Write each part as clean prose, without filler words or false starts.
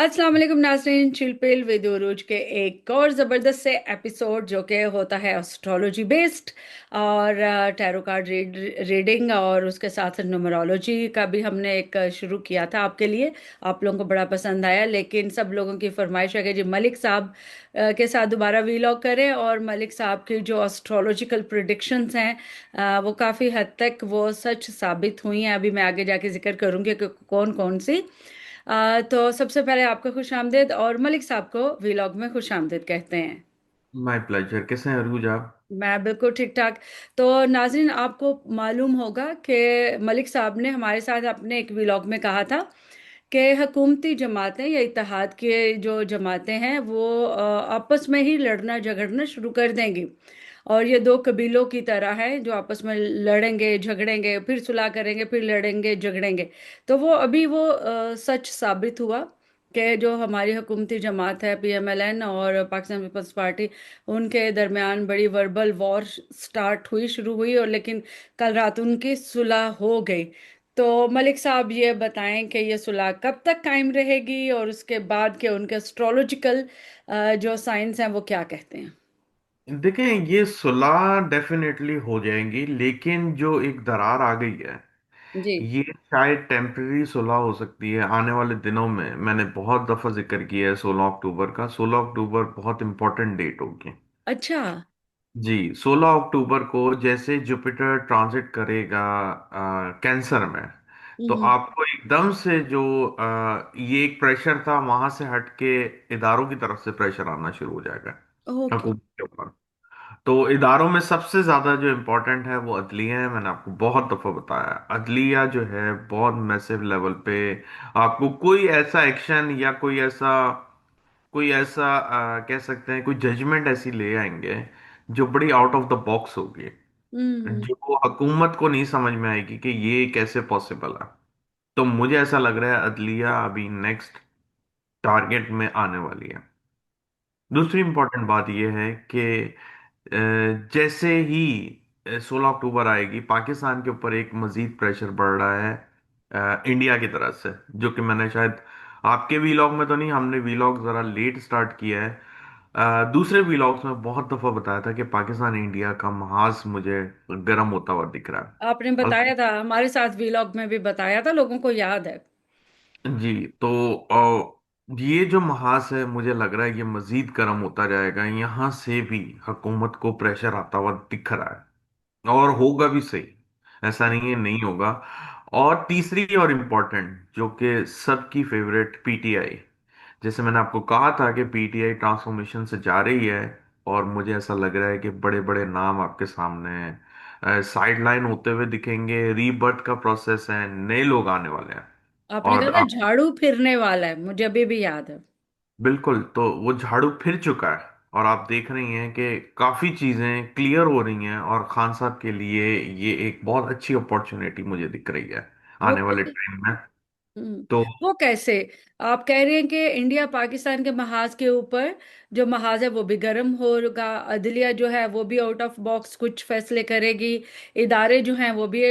अस्सलाम वालेकुम नाज़रीन, चिलपिल विद उरूज के एक और ज़बरदस्त से एपिसोड जो कि होता है एस्ट्रोलॉजी बेस्ड और टैरो कार्ड रीडिंग और उसके साथ न्यूमरोलॉजी का भी हमने एक शुरू किया था आपके लिए। आप लोगों को बड़ा पसंद आया, लेकिन सब लोगों की फरमाइश है कि जी मलिक साहब के साथ दोबारा वीलॉग करें। और मलिक साहब की जो एस्ट्रोलॉजिकल प्रिडिक्शंस हैं वो काफ़ी हद तक वो सच साबित हुई हैं। अभी मैं आगे जाके जिक्र करूँगी कि कौन कौन सी। तो सबसे पहले आपका खुश आमदीद, और मलिक साहब को व्लॉग में खुश आमदीद कहते हैं। My pleasure. कैसे हैं अरूज आप? मैं बिल्कुल ठीक ठाक। तो नाज़रीन, आपको मालूम होगा कि मलिक साहब ने हमारे साथ अपने एक व्लॉग में कहा था कि हुकूमती जमातें या इत्तेहाद के जो जमातें हैं वो आपस में ही लड़ना झगड़ना शुरू कर देंगी। और ये दो कबीलों की तरह है जो आपस में लड़ेंगे झगड़ेंगे, फिर सुलह करेंगे, फिर लड़ेंगे झगड़ेंगे। तो वो अभी वो सच साबित हुआ कि जो हमारी हुकूमती जमात है पीएमएलएन और पाकिस्तान पीपल्स पार्टी, उनके दरमियान बड़ी वर्बल वॉर स्टार्ट हुई, शुरू हुई, और लेकिन कल रात उनकी सुलह हो गई। तो मलिक साहब ये बताएं कि ये सुलह कब तक कायम रहेगी और उसके बाद के उनके एस्ट्रोलॉजिकल जो साइंस हैं वो क्या कहते हैं। देखें, ये सुलह डेफिनेटली हो जाएंगी, लेकिन जो एक दरार आ गई है जी। ये शायद टेम्पररी सुलह हो सकती है आने वाले दिनों में। मैंने बहुत दफा जिक्र किया है 16 अक्टूबर का। 16 अक्टूबर बहुत इंपॉर्टेंट डेट होगी। अच्छा। जी, 16 अक्टूबर को जैसे जुपिटर ट्रांजिट करेगा कैंसर में, तो हम्म। आपको एकदम से जो ये एक प्रेशर था वहां से हट के इदारों की तरफ से प्रेशर आना शुरू हो जाएगा ओके। हुकूमत के ऊपर। तो इदारों में सबसे ज्यादा जो इम्पोर्टेंट है वो अदलिया है। मैंने आपको बहुत दफा बताया, अदलिया जो है बहुत मैसिव लेवल पे आपको कोई ऐसा एक्शन या कोई ऐसा कह सकते हैं कोई जजमेंट ऐसी ले आएंगे जो बड़ी आउट ऑफ द बॉक्स होगी, हम्म। जो हुकूमत को नहीं समझ में आएगी कि ये कैसे पॉसिबल है। तो मुझे ऐसा लग रहा है अदलिया अभी नेक्स्ट टारगेट में आने वाली है। दूसरी इंपॉर्टेंट बात यह है कि जैसे ही 16 अक्टूबर आएगी, पाकिस्तान के ऊपर एक मजीद प्रेशर बढ़ रहा है इंडिया की तरफ से, जो कि मैंने शायद आपके वीलॉग में तो नहीं, हमने वीलॉग जरा लेट स्टार्ट किया है। दूसरे वीलॉग्स में बहुत दफा बताया था कि पाकिस्तान इंडिया का महाज मुझे गर्म होता हुआ दिख रहा आपने है। बताया था, हमारे साथ व्लॉग में भी बताया था, लोगों को याद है। जी, तो ये जो महाज है मुझे लग रहा है ये मजीद गर्म होता जाएगा। यहाँ से भी हुकूमत को प्रेशर आता हुआ दिख रहा है, और होगा भी सही। ऐसा नहीं है नहीं होगा। और तीसरी और इम्पोर्टेंट, जो कि सबकी फेवरेट, पीटीआई। जैसे मैंने आपको कहा था कि पीटीआई ट्रांसफॉर्मेशन से जा रही है, और मुझे ऐसा लग रहा है कि बड़े बड़े नाम आपके सामने हैं, साइड लाइन होते हुए दिखेंगे। रीबर्थ का प्रोसेस है, नए लोग आने वाले हैं। आपने कहा और था झाड़ू फिरने वाला है, मुझे अभी भी याद है। बिल्कुल, तो वो झाड़ू फिर चुका है, और आप देख रही हैं कि काफी चीजें क्लियर हो रही हैं, और खान साहब के लिए ये एक बहुत अच्छी अपॉर्चुनिटी मुझे दिख रही है वो आने वाले टाइम में। हम्म, तो वो कैसे? आप कह रहे हैं कि इंडिया पाकिस्तान के महाज के ऊपर जो महाज है वो भी गर्म होगा, अदलिया जो है वो भी आउट ऑफ बॉक्स कुछ फैसले करेगी, इदारे जो हैं वो भी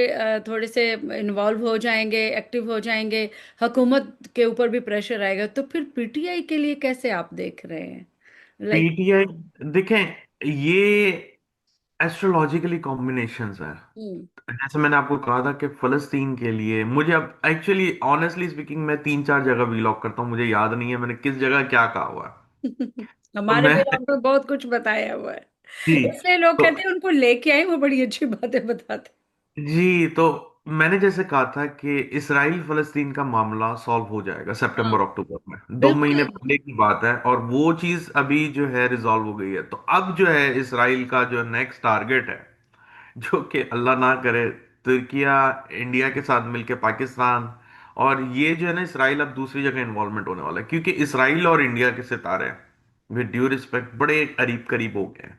थोड़े से इन्वॉल्व हो जाएंगे, एक्टिव हो जाएंगे, हुकूमत के ऊपर भी प्रेशर आएगा। तो फिर पीटीआई के लिए कैसे आप देख रहे हैं? लाइक। पीटीआई, देखें, ये एस्ट्रोलॉजिकली कॉम्बिनेशंस है। हम्म। जैसे मैंने आपको कहा था कि फलस्तीन के लिए मुझे अब एक्चुअली ऑनेस्टली स्पीकिंग मैं 3-4 जगह व्लॉग करता हूँ, मुझे याद नहीं है मैंने किस जगह क्या कहा हुआ है। तो हमारे मैं भी लोग तो बहुत कुछ बताया हुआ है, जी, इसलिए लोग तो कहते हैं उनको लेके आए, वो बड़ी अच्छी बातें बताते जी, तो मैंने जैसे कहा था कि इसराइल फलस्तीन का मामला सॉल्व हो जाएगा हैं। हाँ, सितंबर अक्टूबर में, 2 महीने बिल्कुल। पहले की बात है, और वो चीज अभी जो है रिजॉल्व हो गई है। तो अब जो है इसराइल का जो नेक्स्ट टारगेट है, जो कि अल्लाह ना करे, तुर्किया इंडिया के साथ मिलके पाकिस्तान, और ये जो है ना, इसराइल अब दूसरी जगह इन्वॉल्वमेंट होने वाला है, क्योंकि इसराइल और इंडिया के सितारे विद ड्यू रिस्पेक्ट बड़े करीब करीब हो गए हैं।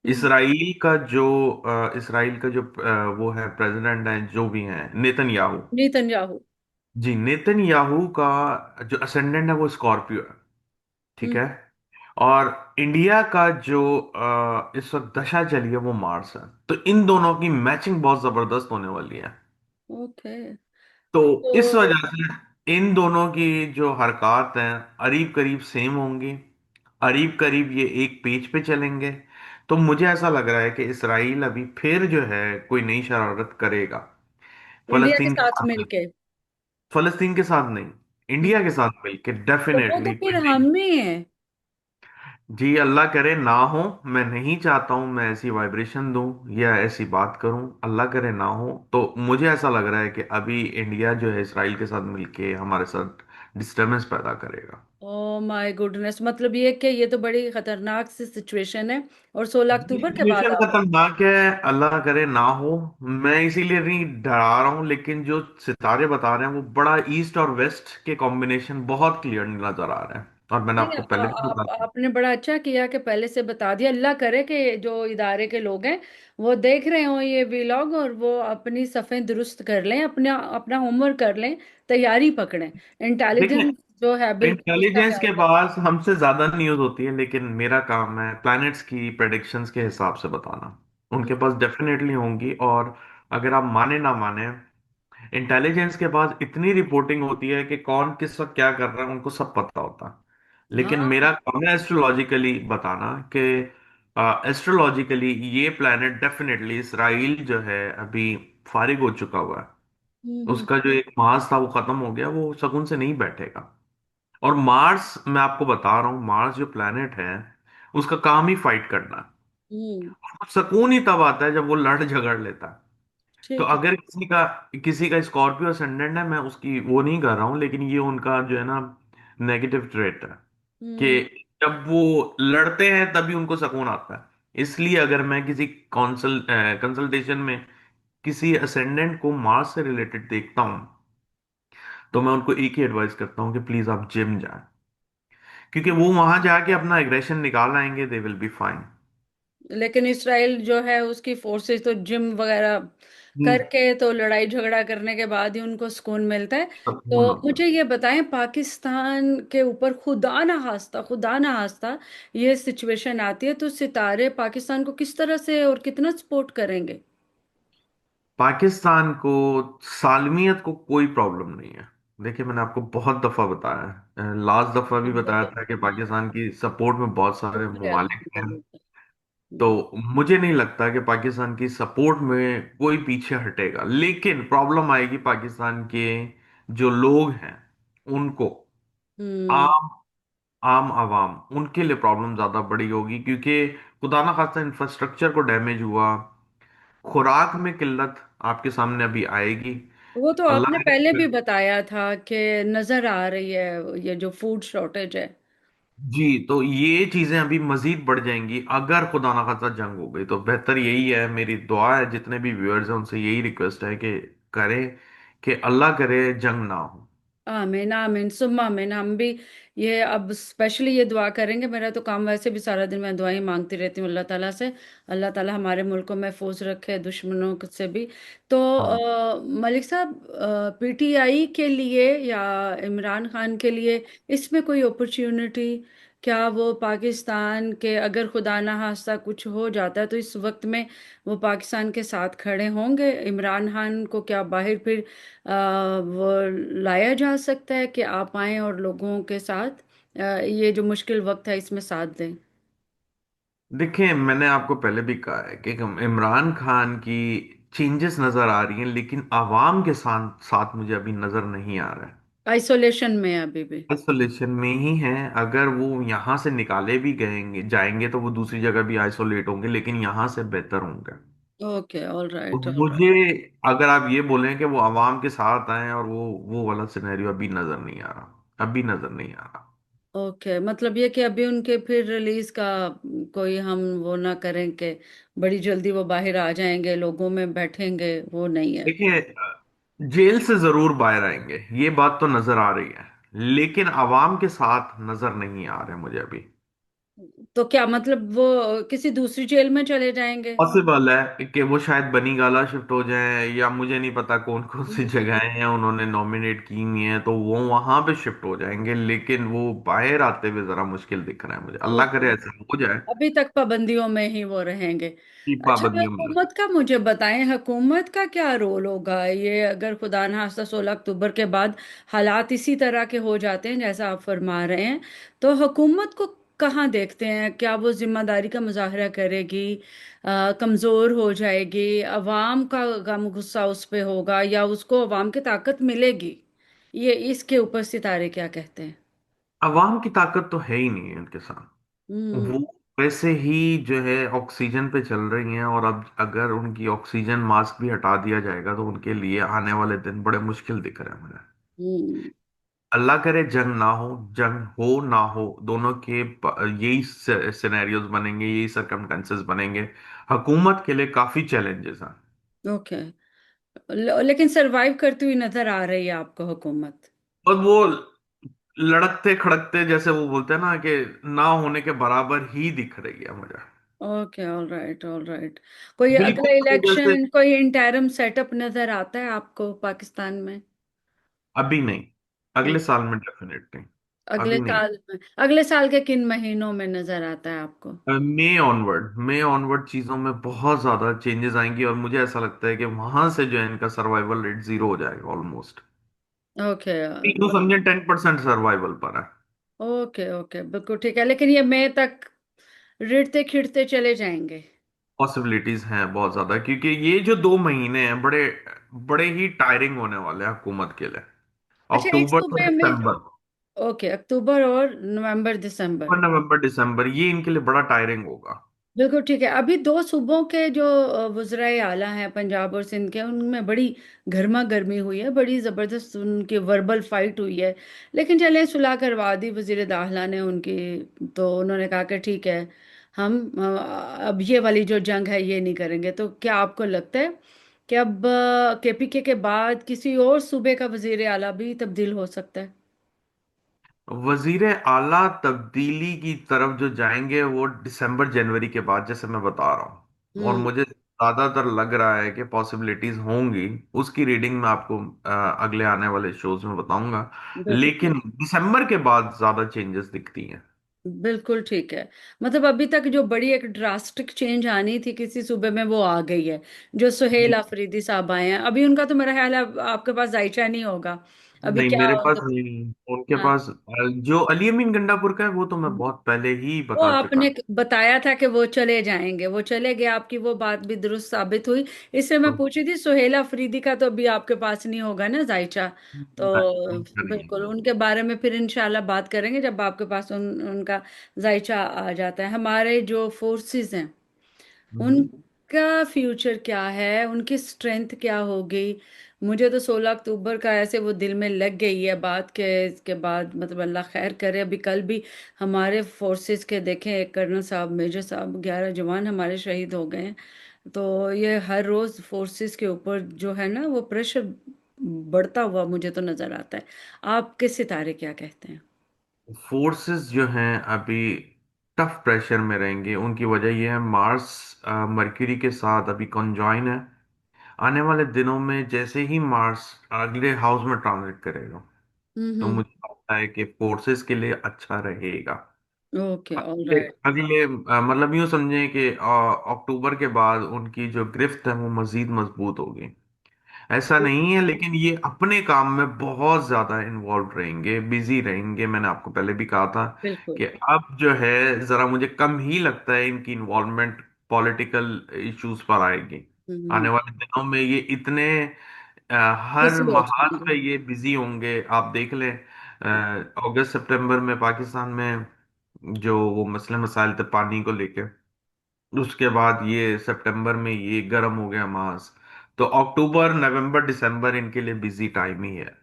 हम्म। इसराइल का जो वो है प्रेसिडेंट है, जो भी है, नेतन्याहू। नेतन्याहू। जी, नेतन्याहू का जो असेंडेंट है वो स्कॉर्पियो है। ठीक हम्म। है। और इंडिया का जो इस वक्त दशा चली है वो मार्स है। तो इन दोनों की मैचिंग बहुत जबरदस्त होने वाली है। ओके। तो इस तो वजह से, इन दोनों की जो हरकत हैं करीब करीब सेम होंगी, करीब करीब ये एक पेज पे चलेंगे। तो मुझे ऐसा लग रहा है कि इसराइल अभी फिर जो है कोई नई शरारत करेगा इंडिया के फलस्तीन के साथ साथ। मिलके? फलस्तीन के साथ नहीं, इंडिया के साथ मिलकर तो वो तो डेफिनेटली कोई फिर नहीं। हम ही हैं। जी अल्लाह करे ना हो। मैं नहीं चाहता हूं मैं ऐसी वाइब्रेशन दूं या ऐसी बात करूं, अल्लाह करे ना हो। तो मुझे ऐसा लग रहा है कि अभी इंडिया जो है इसराइल के साथ मिलके हमारे साथ डिस्टरबेंस पैदा करेगा। ओ माय गुडनेस, मतलब ये कि ये तो बड़ी खतरनाक सी सिचुएशन है, और 16 अक्टूबर के बाद सिचुएशन आ रहा खतरनाक है, अल्लाह करे ना हो। मैं इसीलिए नहीं डरा रहा हूँ, लेकिन जो सितारे बता रहे हैं वो बड़ा ईस्ट और वेस्ट के कॉम्बिनेशन बहुत क्लियर नजर आ रहे हैं, और मैंने नहीं, आपको पहले भी बता दिया। आपने बड़ा अच्छा किया कि पहले से बता दिया। अल्लाह करे कि जो इदारे के लोग हैं वो देख रहे हो ये वीलॉग, और वो अपनी सफ़ें दुरुस्त कर लें, अपना अपना होमवर्क कर लें, तैयारी पकड़ें। देखिए, इंटेलिजेंस जो है बिल्कुल उसका इंटेलिजेंस ख्याल के करें। पास हमसे ज्यादा न्यूज होती है, लेकिन मेरा काम है प्लैनेट्स की प्रेडिक्शंस के हिसाब से बताना। उनके पास डेफिनेटली होंगी, और अगर आप माने ना माने, इंटेलिजेंस के पास इतनी रिपोर्टिंग होती है कि कौन किस वक्त क्या कर रहा है उनको सब पता होता है। लेकिन हाँ। मेरा काम है एस्ट्रोलॉजिकली बताना कि एस्ट्रोलॉजिकली ये प्लैनेट डेफिनेटली, इसराइल जो है अभी फारिग हो चुका हुआ है। हम्म। उसका जो एक मास था वो खत्म हो गया, वो शगुन से नहीं बैठेगा। और मार्स, मैं आपको बता रहा हूँ, मार्स जो प्लैनेट है उसका काम ही फाइट करना है। हम्म। सुकून ही तब आता है जब वो लड़ झगड़ लेता है। तो ठीक है। अगर किसी का स्कॉर्पियो असेंडेंट है, मैं उसकी वो नहीं कर रहा हूँ, लेकिन ये उनका जो है ना नेगेटिव ट्रेट है हम्म। कि जब वो लड़ते हैं तभी उनको सुकून आता है। इसलिए अगर मैं किसी कंसल्टेशन में किसी असेंडेंट को मार्स से रिलेटेड देखता हूँ, तो मैं उनको एक ही एडवाइस करता हूँ कि प्लीज आप जिम जाएं, क्योंकि वो वहां जाके अपना एग्रेशन निकाल आएंगे, दे विल बी फाइन। लेकिन इसराइल जो है उसकी फोर्सेस तो जिम वगैरह करके, तो लड़ाई झगड़ा करने के बाद ही उनको सुकून मिलता है। सुकून तो होता मुझे ये बताएं, पाकिस्तान के ऊपर खुदा ना हास्ता ये सिचुएशन आती है, तो सितारे पाकिस्तान को किस तरह से और कितना सपोर्ट करेंगे? पाकिस्तान को सालमियत को कोई प्रॉब्लम नहीं है। देखिए, मैंने आपको बहुत दफा बताया है, लास्ट दफा भी बताया शुक्रिया। था कि पाकिस्तान की सपोर्ट में बहुत सारे शुक्रिया ममालिक हैं। अल्हम्दुलिल्लाह का। तो मुझे नहीं लगता कि पाकिस्तान की सपोर्ट में कोई पीछे हटेगा, लेकिन प्रॉब्लम आएगी पाकिस्तान के जो लोग हैं उनको, हम्म। आम आम आवाम, उनके लिए प्रॉब्लम ज्यादा बड़ी होगी, क्योंकि खुदा ना खास्ता इंफ्रास्ट्रक्चर को डैमेज हुआ, खुराक में किल्लत आपके सामने अभी आएगी। वो तो अल्लाह आपने पहले ने, भी बताया था कि नजर आ रही है ये जो फूड शॉर्टेज है। जी तो ये चीजें अभी मजीद बढ़ जाएंगी अगर खुदा ना खास्ता जंग हो गई। तो बेहतर यही है, मेरी दुआ है, जितने भी व्यूअर्स हैं उनसे यही रिक्वेस्ट है कि करें कि अल्लाह करे जंग ना हो। आमीन आमीन सुम्मा आमीन। हम भी ये अब स्पेशली ये दुआ करेंगे। मेरा तो काम वैसे भी सारा दिन मैं दुआएं मांगती रहती हूँ अल्लाह ताला से। अल्लाह ताला हमारे मुल्क को महफूज रखे दुश्मनों से भी। तो हाँ, मलिक साहब, पीटीआई के लिए या इमरान खान के लिए इसमें कोई अपॉर्चुनिटी, क्या वो पाकिस्तान के, अगर खुदा ना खास्ता कुछ हो जाता है तो इस वक्त में वो पाकिस्तान के साथ खड़े होंगे? इमरान खान को क्या बाहर फिर वो लाया जा सकता है कि आप आएं और लोगों के साथ ये जो मुश्किल वक्त है इसमें साथ दें? देखिए, मैंने आपको पहले भी कहा है कि इमरान खान की चेंजेस नजर आ रही हैं, लेकिन आवाम के साथ साथ मुझे अभी नजर नहीं आ रहा है। आइसोलेशन में है अभी भी? आइसोलेशन में ही हैं। अगर वो यहाँ से निकाले भी गएंगे जाएंगे तो वो दूसरी जगह भी आइसोलेट होंगे, लेकिन यहाँ से बेहतर होंगे। ओके, ऑल तो राइट ऑल मुझे, अगर आप ये बोलें कि वो आवाम के साथ आए, और वो वाला सिनेरियो अभी नजर नहीं आ रहा, अभी नजर नहीं आ रहा। ओके, मतलब ये कि अभी उनके फिर रिलीज का कोई हम वो ना करें कि बड़ी जल्दी वो बाहर आ जाएंगे लोगों में बैठेंगे, वो नहीं है। देखिए, जेल से जरूर बाहर आएंगे, ये बात तो नजर आ रही है, लेकिन आवाम के साथ नजर नहीं आ रहे मुझे अभी। तो क्या मतलब वो किसी दूसरी जेल में चले जाएंगे? पॉसिबल है कि वो शायद बनीगाला शिफ्ट हो जाए, या मुझे नहीं पता कौन कौन सी हम्म। जगहें हैं उन्होंने नॉमिनेट की हुई हैं, तो वो वहां पे शिफ्ट हो जाएंगे। लेकिन वो बाहर आते हुए जरा मुश्किल दिख रहा है मुझे, अल्लाह करे ओके। ऐसा हो जाए अभी तक पाबंदियों में ही वो रहेंगे। कि अच्छा, पाबंदियों में। हुकूमत का मुझे बताएं, हुकूमत का क्या रोल होगा ये अगर खुदा न खास्ता 16 अक्टूबर के बाद हालात इसी तरह के हो जाते हैं जैसा आप फरमा रहे हैं, तो हुकूमत को कहाँ देखते हैं? क्या वो जिम्मेदारी का मुजाहरा करेगी, कमजोर हो जाएगी, अवाम का गम गुस्सा उस पे होगा, या उसको अवाम की ताकत मिलेगी? ये इसके ऊपर सितारे क्या कहते हैं? अवाम की ताकत तो है ही नहीं है उनके साथ। हम्म। वो वैसे ही जो है ऑक्सीजन पे चल रही हैं, और अब अगर उनकी ऑक्सीजन मास्क भी हटा दिया जाएगा तो उनके लिए आने वाले दिन बड़े मुश्किल दिख रहे हैं मुझे। हम्म। अल्लाह करे जंग ना हो, जंग हो ना हो, दोनों के यही सिनेरियोज बनेंगे, यही सरकमस्टेंसेस बनेंगे। हुकूमत के लिए काफी चैलेंजेस हैं। ओके। लेकिन सरवाइव करती हुई नजर आ रही है आपको हुकूमत? और वो लड़कते खड़कते, जैसे वो बोलते हैं ना, कि ना होने के बराबर ही दिख रही है मुझे। Okay, all right, all right. कोई बिल्कुल अगला जैसे, इलेक्शन, कोई इंटरिम सेटअप नजर आता है आपको पाकिस्तान में? अभी नहीं, हम्म। अगले साल में डेफिनेट नहीं। अगले अभी नहीं। साल में? अगले साल के किन महीनों में नजर आता है आपको? मई ऑनवर्ड चीजों में बहुत ज्यादा चेंजेस आएंगी, और मुझे ऐसा लगता है कि वहां से जो है इनका सर्वाइवल रेट जीरो हो जाएगा ऑलमोस्ट। ओके। तो समझे 10% सर्वाइवल पर है। ओके, ओके, बिल्कुल ठीक है, लेकिन ये मई तक रिड़ते खिड़ते चले जाएंगे? पॉसिबिलिटीज हैं बहुत ज्यादा, क्योंकि ये जो 2 महीने हैं बड़े बड़े ही टायरिंग होने वाले हैं हुकूमत के लिए। अच्छा, एक अक्टूबर से सूबे में। दिसंबर, ओके, अक्टूबर और नवंबर दिसंबर। नवंबर दिसंबर ये इनके लिए बड़ा टायरिंग होगा। बिल्कुल ठीक है। अभी दो सूबों के जो वज़राए आला हैं, पंजाब और सिंध के, उनमें बड़ी गर्मा गर्मी हुई है, बड़ी ज़बरदस्त उनकी वर्बल फाइट हुई है। लेकिन चले, सुलह करवा दी वज़ीर दाखिला ने उनकी। तो उन्होंने कहा कि ठीक है, हम अब ये वाली जो जंग है ये नहीं करेंगे। तो क्या आपको लगता है कि अब केपीके के बाद किसी और सूबे का वज़ीर आला भी तब्दील हो सकता है? वजीर आला तब्दीली की तरफ जो जाएंगे वो दिसंबर जनवरी के बाद, जैसे मैं बता रहा हूँ, और हम्म। मुझे ज्यादातर लग रहा है कि पॉसिबिलिटीज होंगी। उसकी रीडिंग मैं आपको अगले आने वाले शोज में बताऊंगा। बिल्कुल ठीक। लेकिन दिसंबर के बाद ज्यादा चेंजेस दिखती हैं। बिल्कुल ठीक है। मतलब अभी तक जो बड़ी एक ड्रास्टिक चेंज आनी थी किसी सूबे में, वो आ गई है। जो सुहेल अफरीदी साहब आए हैं, अभी उनका तो मेरा ख्याल है आपके पास जायचा नहीं होगा। अभी नहीं, क्या मेरे पास उनके। नहीं, उनके हाँ। पास जो अली अमीन गंडापुर का है वो तो मैं बहुत पहले ही वो बता चुका। आपने बताया था कि वो चले जाएंगे, वो चले गए, आपकी वो बात भी दुरुस्त साबित हुई। इससे मैं पूछी थी, सुहेला अफरीदी का तो अभी आपके पास नहीं होगा ना जायचा? तो उनका नहीं बिल्कुल है। उनके बारे में फिर इंशाल्लाह बात करेंगे जब आपके पास उनका जायचा आ जाता है। हमारे जो फोर्सेस हैं, हम्म। उनका फ्यूचर क्या है, उनकी स्ट्रेंथ क्या होगी? मुझे तो 16 अक्टूबर का ऐसे वो दिल में लग गई है बात के, इसके बाद मतलब अल्लाह खैर करे। अभी कल भी हमारे फोर्सेस के देखें, एक कर्नल साहब, मेजर साहब, 11 जवान हमारे शहीद हो गए हैं। तो ये हर रोज फोर्सेस के ऊपर जो है ना वो प्रेशर बढ़ता हुआ मुझे तो नजर आता है। आपके सितारे क्या कहते हैं? फोर्सेस जो हैं अभी टफ प्रेशर में रहेंगे। उनकी वजह यह है, मार्स मरक्यूरी के साथ अभी कॉन्जॉइन है। आने वाले दिनों में जैसे ही मार्स अगले हाउस में ट्रांजिट करेगा, तो हम्म। मुझे लगता है कि फोर्सेस के लिए अच्छा रहेगा। ओके, ऑल अगले राइट। अगले मतलब यूं समझें कि अक्टूबर के बाद उनकी जो गिरफ्त है वो मजीद मजबूत होगी। ऐसा नहीं है, लेकिन ये अपने काम में बहुत ज्यादा इन्वॉल्व रहेंगे, बिजी रहेंगे। मैंने आपको पहले भी कहा था बिल्कुल। कि अब जो है जरा मुझे कम ही लगता है इनकी इन्वॉल्वमेंट पॉलिटिकल इश्यूज पर आएगी। आने हम्म। वाले दिनों में ये इतने हर बिजी हो महाल जाएंगे। पे ये बिजी होंगे। आप देख लें, अगस्त सितंबर में पाकिस्तान में जो वो मसले मसाइल थे पानी को लेके, उसके बाद ये सितंबर में ये गर्म हो गया मास। तो अक्टूबर नवंबर दिसंबर इनके लिए बिजी टाइम ही है।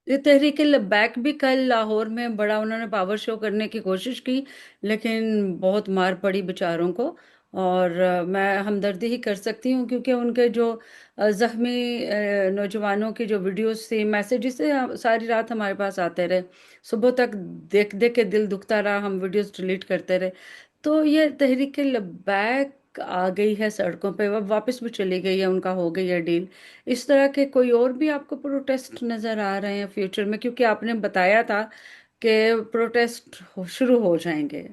ये तहरीक लब्बैक भी कल लाहौर में बड़ा उन्होंने पावर शो करने की कोशिश की, लेकिन बहुत मार पड़ी बेचारों को। और मैं हमदर्दी ही कर सकती हूँ, क्योंकि उनके जो जख्मी नौजवानों की जो वीडियोस थी, मैसेजेस से सारी रात हमारे पास आते रहे, सुबह तक देख देख के दिल दुखता रहा, हम वीडियोस डिलीट करते रहे। तो ये तहरीक लब्बैक आ गई है सड़कों पे, अब वापस भी चली गई है, उनका हो गई है डील। इस तरह के कोई और भी आपको प्रोटेस्ट नजर आ रहे हैं फ्यूचर में? क्योंकि आपने बताया था कि प्रोटेस्ट शुरू हो जाएंगे।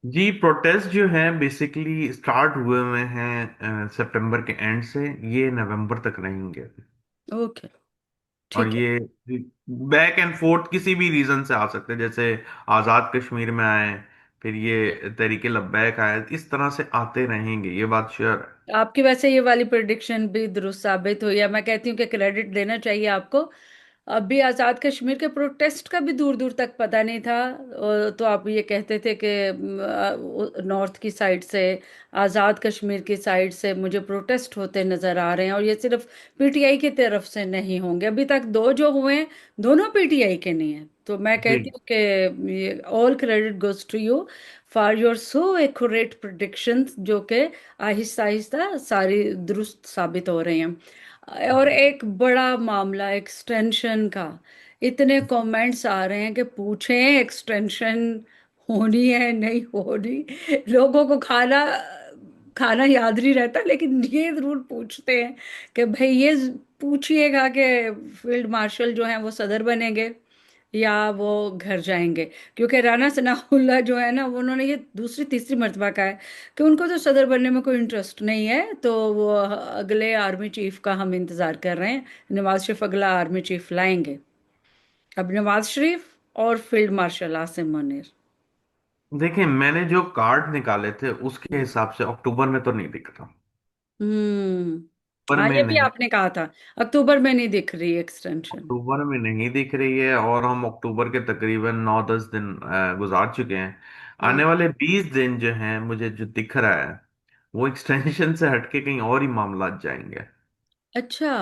जी, प्रोटेस्ट जो है बेसिकली स्टार्ट हुए हुए हैं सितंबर के एंड से, ये नवंबर तक रहेंगे। ओके, और ठीक है। ये बैक एंड फोर्थ किसी भी रीजन से आ सकते हैं, जैसे आज़ाद कश्मीर में आए, फिर ये तरीके लब्बैक आए, इस तरह से आते रहेंगे, ये बात श्योर है। आपकी वैसे ये वाली प्रिडिक्शन भी दुरुस्त साबित हुई है। मैं कहती हूँ कि क्रेडिट देना चाहिए आपको। अभी आज़ाद कश्मीर के प्रोटेस्ट का भी दूर दूर तक पता नहीं था, तो आप ये कहते थे कि नॉर्थ की साइड से, आज़ाद कश्मीर की साइड से मुझे प्रोटेस्ट होते नजर आ रहे हैं, और ये सिर्फ पीटीआई की तरफ से नहीं होंगे। अभी तक दो जो हुए हैं, दोनों पीटीआई के नहीं है। तो मैं जी। कहती हूँ कि ये all credit goes to you for your so accurate predictions, जो कि आहिस्ता आहिस्ता सारी दुरुस्त साबित हो रही हैं। और एक बड़ा मामला एक्सटेंशन का, इतने कमेंट्स आ रहे हैं कि पूछें एक्सटेंशन होनी है नहीं होनी। लोगों को खाना खाना याद नहीं रहता, लेकिन ये जरूर पूछते हैं कि भाई ये पूछिएगा कि फील्ड मार्शल जो हैं वो सदर बनेंगे या वो घर जाएंगे। क्योंकि राणा सनाउल्लाह जो है ना, वो उन्होंने ये दूसरी तीसरी मर्तबा कहा है कि उनको तो सदर बनने में कोई इंटरेस्ट नहीं है। तो वो अगले आर्मी चीफ का हम इंतजार कर रहे हैं। नवाज शरीफ अगला आर्मी चीफ लाएंगे। अब नवाज शरीफ और फील्ड मार्शल आसिम मुनीर। देखिए, मैंने जो कार्ड निकाले थे उसके हिसाब से अक्टूबर में तो नहीं दिख रहा। अक्टूबर हाँ, में ये भी नहीं, आपने कहा था। अक्टूबर में नहीं दिख रही एक्सटेंशन। अक्टूबर में नहीं दिख रही है, और हम अक्टूबर के तकरीबन 9-10 दिन गुजार चुके हैं। हाँ। आने वाले 20 दिन जो हैं, मुझे जो दिख रहा है वो एक्सटेंशन से हटके कहीं और ही मामला जाएंगे। अच्छा,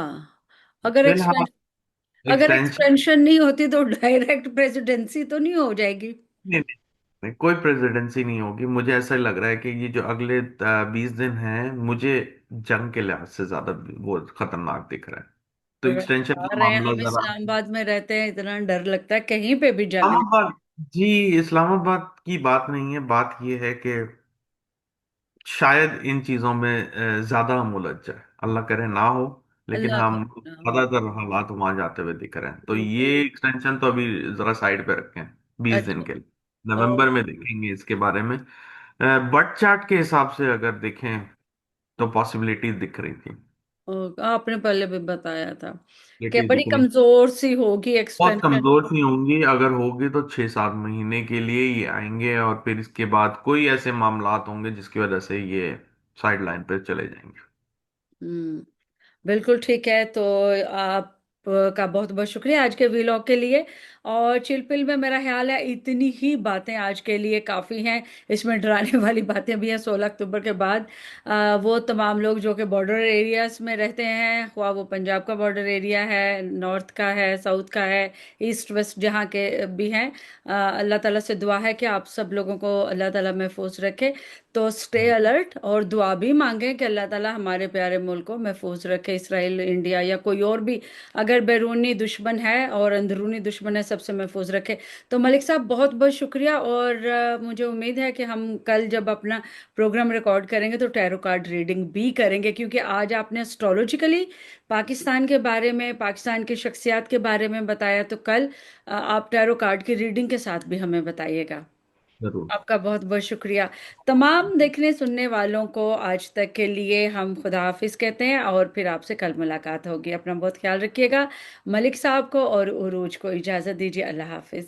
अगर फिलहाल अगर एक्सटेंशन, एक्सटेंशन नहीं होती तो डायरेक्ट प्रेसिडेंसी तो नहीं हो जाएगी? नहीं नहीं नहीं, कोई प्रेसिडेंसी नहीं होगी। मुझे ऐसा लग रहा है कि ये जो अगले 20 दिन हैं, मुझे जंग के लिहाज से ज्यादा वो खतरनाक दिख रहा है। तो पर एक्सटेंशन आ का रहे हैं, मामला हम जरा, इस्लामाबाद में रहते हैं, इतना डर लगता है कहीं पे भी जंग लगे। इस्लामाबाद, जी, इस्लामाबाद की बात नहीं है, बात ये है कि शायद इन चीजों में ज्यादा हम उलझ जाए, अल्लाह करे ना हो, लेकिन अल्लाह हम करे ना हो। ज्यादातर हालात वहां जाते हुए दिख रहे हैं। तो ये बिल्कुल। एक्सटेंशन तो अभी जरा साइड पे रखें, 20 दिन अच्छा। के लिए। ओ, नवंबर में देखेंगे इसके बारे में। बट चार्ट के हिसाब से अगर देखें तो पॉसिबिलिटीज दिख रही थी, आपने पहले भी बताया था कि पॉसिबिलिटीज बड़ी दिख रही, कमजोर सी होगी बहुत एक्सटेंशन। कमजोर सी होंगी। अगर होगी तो 6-7 महीने के लिए ये आएंगे, और फिर इसके बाद कोई ऐसे मामलात होंगे जिसकी वजह से ये साइड लाइन पे चले जाएंगे। हम्म। बिल्कुल ठीक है। तो आप का बहुत बहुत शुक्रिया आज के वीलॉग के लिए। और चिलपिल में मेरा ख्याल है इतनी ही बातें आज के लिए काफ़ी हैं। इसमें डराने वाली बातें भी हैं। 16 अक्टूबर के बाद वो तमाम लोग जो कि बॉर्डर एरियाज में रहते हैं, ख्वाह वो पंजाब का बॉर्डर एरिया है, नॉर्थ का है, साउथ का है, ईस्ट वेस्ट जहाँ के भी हैं, अल्लाह ताला से दुआ है कि आप सब लोगों को अल्लाह ताला महफूज रखे। तो स्टे अलर्ट और दुआ भी मांगें कि अल्लाह ताला हमारे प्यारे मुल्क को महफूज रखे। इसराइल, इंडिया या कोई और भी अगर बैरूनी दुश्मन है और अंदरूनी दुश्मन है, सबसे महफूज रखे। तो मलिक साहब, बहुत बहुत शुक्रिया। और मुझे उम्मीद है कि हम कल जब अपना प्रोग्राम रिकॉर्ड करेंगे तो टैरो कार्ड रीडिंग भी करेंगे, क्योंकि आज आपने एस्ट्रोलॉजिकली पाकिस्तान के बारे में, पाकिस्तान की शख्सियात के बारे में बताया, तो कल आप टैरो कार्ड की रीडिंग के साथ भी हमें बताइएगा। जरूर। आपका बहुत बहुत शुक्रिया। तमाम देखने सुनने वालों को आज तक के लिए हम खुदा हाफिज कहते हैं, और फिर आपसे कल मुलाकात होगी। अपना बहुत ख्याल रखिएगा। मलिक साहब को और उरूज को इजाज़त दीजिए। अल्लाह हाफिज।